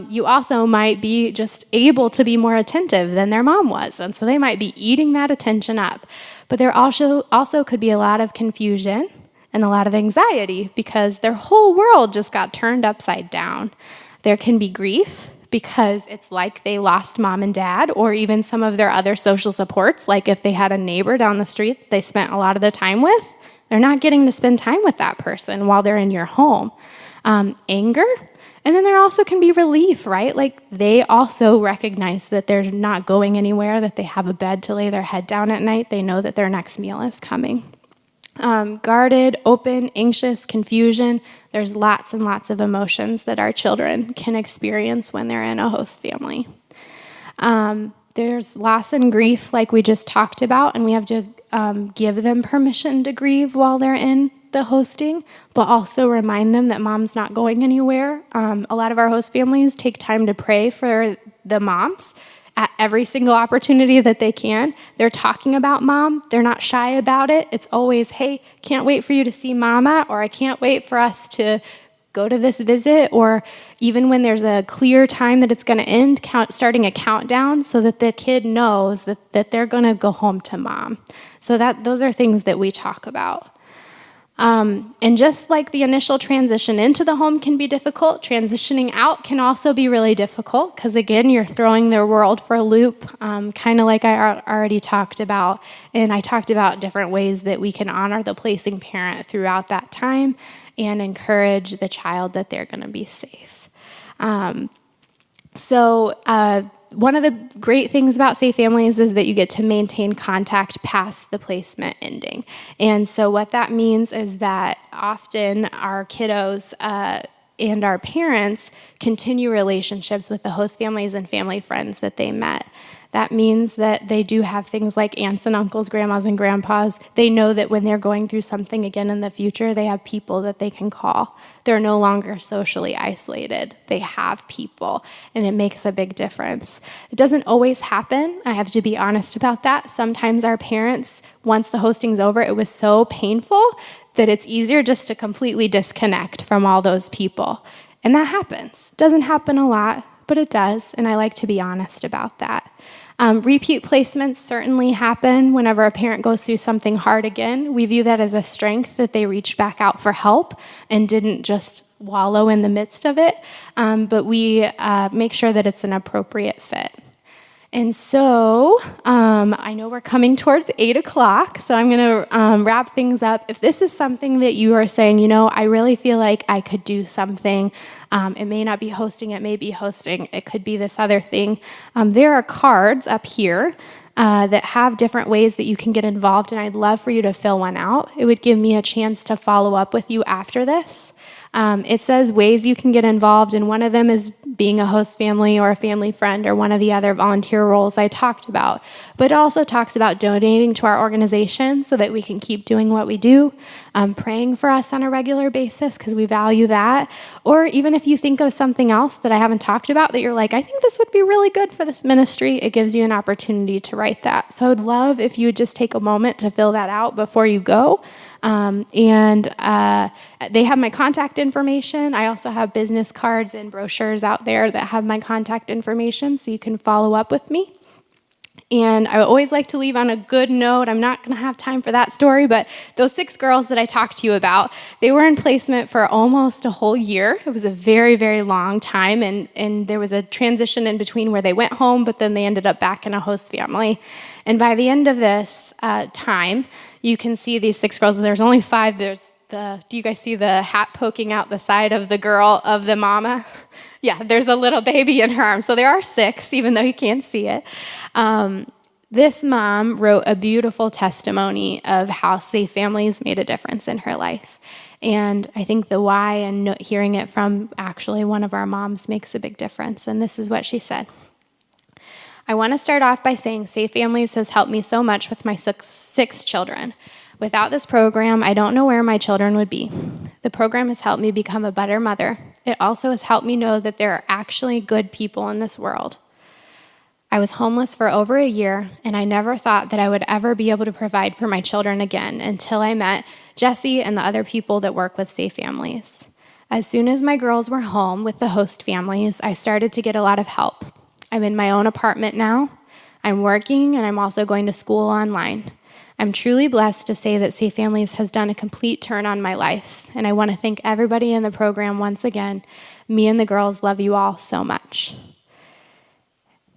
You also might be just able to be more attentive than their mom was, and so they might be eating that attention up. But there also could be a lot of confusion and a lot of anxiety because their whole world just got turned upside down. There can be grief, because it's like they lost mom and dad, or even some of their other social supports, like if they had a neighbor down the street they spent a lot of the time with, they're not getting to spend time with that person while they're in your home. Anger, and then there also can be relief, right? Like they also recognize that they're not going anywhere, that they have a bed to lay their head down at night, they know that their next meal is coming. Guarded, open, anxious, confusion. There's lots and lots of emotions that our children can experience when they're in a host family. There's loss and grief, like we just talked about, and we have to give them permission to grieve while they're in the hosting, but also remind them that mom's not going anywhere. A lot of our host families take time to pray for the moms at every single opportunity that they can. They're talking about mom. They're not shy about it. It's always, hey, can't wait for you to see mama, or I can't wait for us to go to this visit, or even when there's a clear time that it's going to end, starting a countdown so that the kid knows that they're going to go home to mom. So those are things that we talk about. And just like the initial transition into the home can be difficult, transitioning out can also be really difficult because, again, you're throwing their world for a loop, kind of like I already talked about. And I talked about different ways that we can honor the placing parent throughout that time and encourage the child that they're going to be safe. One of the great things about safe families is that you get to maintain contact past the placement ending. And so what that means is that often our kiddos and our parents continue relationships with the host families and family friends that they met. That means that they do have things like aunts and uncles, grandmas and grandpas. They know that when they're going through something again in the future, they have people that they can call. They're no longer socially isolated. They have people, and it makes a big difference. It doesn't always happen. I have to be honest about that. Sometimes our parents, once the hosting's over, it was so painful that it's easier just to completely disconnect from all those people. And that happens. It doesn't happen a lot, but it does, and I like to be honest about that. Repeat placements certainly happen whenever a parent goes through something hard again. We view that as a strength that they reached back out for help and didn't just wallow in the midst of it, but we make sure that it's an appropriate fit. And so I know we're coming towards 8 o'clock, so I'm going to wrap things up. If this is something that you are saying, I really feel like I could do something, it may not be hosting, it may be hosting, it could be this other thing. There are cards up here that have different ways that you can get involved, and I'd love for you to fill one out. It would give me a chance to follow up with you after this. It says ways you can get involved, and one of them is being a host family or a family friend or one of the other volunteer roles I talked about. But it also talks about donating to our organization so that we can keep doing what we do, praying for us on a regular basis because we value that. Or even if you think of something else that I haven't talked about that you're like, I think this would be really good for this ministry, it gives you an opportunity to write that. So I would love if you would just take a moment to fill that out before you go. They have my contact information. I also have business cards and brochures out there that have my contact information, so you can follow up with me. And I always like to leave on a good note. I'm not going to have time for that story, but those 6 girls that I talked to you about, they were in placement for almost a whole year. It was a very, very long time, and there was a transition in between where they went home, but then they ended up back in a host family. And by the end of this time, you can see these 6 girls. There's only 5. Do you guys see the hat poking out the side of the girl, of the mama? Yeah, there's a little baby in her arms. So there are 6, even though you can't see it. This mom wrote a beautiful testimony of how Safe Families made a difference in her life. And I think the why and hearing it from actually one of our moms makes a big difference. And this is what she said. I want to start off by saying Safe Families has helped me so much with my 6 children. Without this program, I don't know where my children would be. The program has helped me become a better mother. It also has helped me know that there are actually good people in this world. I was homeless for over a year, and I never thought that I would ever be able to provide for my children again until I met Jessie and the other people that work with Safe Families. As soon as my girls were home with the host families, I started to get a lot of help. I'm in my own apartment now. I'm working, and I'm also going to school online. I'm truly blessed to say that Safe Families has done a complete turn on my life, and I want to thank everybody in the program once again. Me and the girls love you all so much.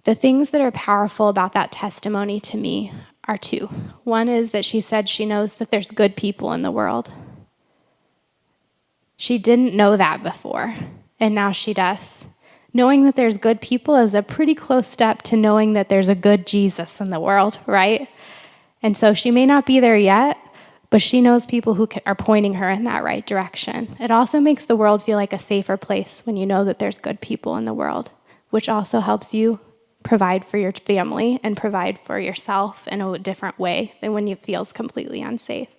The things that are powerful about that testimony to me are 2. One is that she said she knows that there's good people in the world. She didn't know that before, and now she does. Knowing that there's good people is a pretty close step to knowing that there's a good Jesus in the world, right? And so she may not be there yet, but she knows people who are pointing her in that right direction. It also makes the world feel like a safer place when you know that there's good people in the world, which also helps you provide for your family and provide for yourself in a different way than when it feels completely unsafe.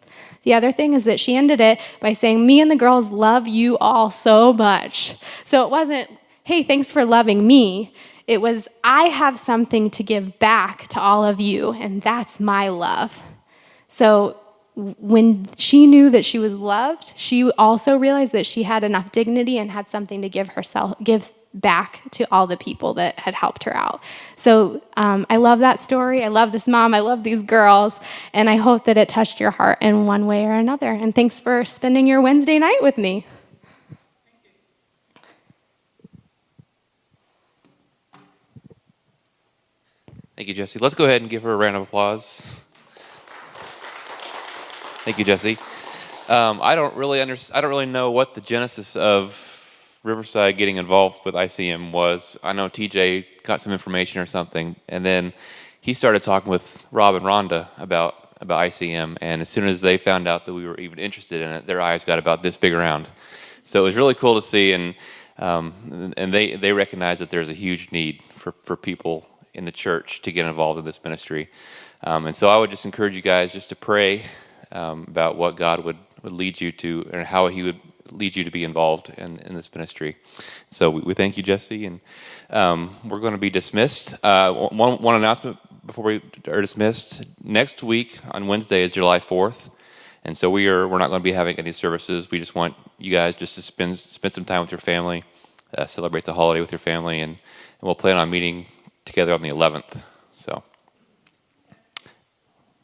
The other thing is that she ended it by saying, me and the girls love you all so much. So it wasn't, hey, thanks for loving me. It was, I have something to give back to all of you, and that's my love. So when she knew that she was loved, she also realized that she had enough dignity and had something to give back to all the people that had helped her out. So I love that story. I love this mom. I love these girls. And I hope that it touched your heart in one way or another. And thanks for spending your Wednesday night with me. Thank you, Jessie. Let's go ahead and give her a round of applause. Thank you, Jessie. I don't really know what the genesis of Riverside getting involved with ICM was. I know TJ got some information or something, and then he started talking with Rob and Rhonda about ICM, and as soon as they found out that we were even interested in it, their eyes got about this big around. So it was really cool to see, and they recognize that there's a huge need for people in the church to get involved in this ministry. And so I would just encourage you guys just to pray about what God would lead you to, and how he would lead you to be involved in this ministry. So we thank you, Jessie, and we're going to be dismissed. One announcement before we are dismissed. Next week on Wednesday is July 4th, and so we're not going to be having any services. We just want you guys just to spend some time with your family. celebrate the holiday with your family, and we'll plan on meeting together on the 11th. So,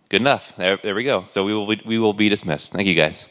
good enough. There we go. So we will be dismissed. Thank you, guys.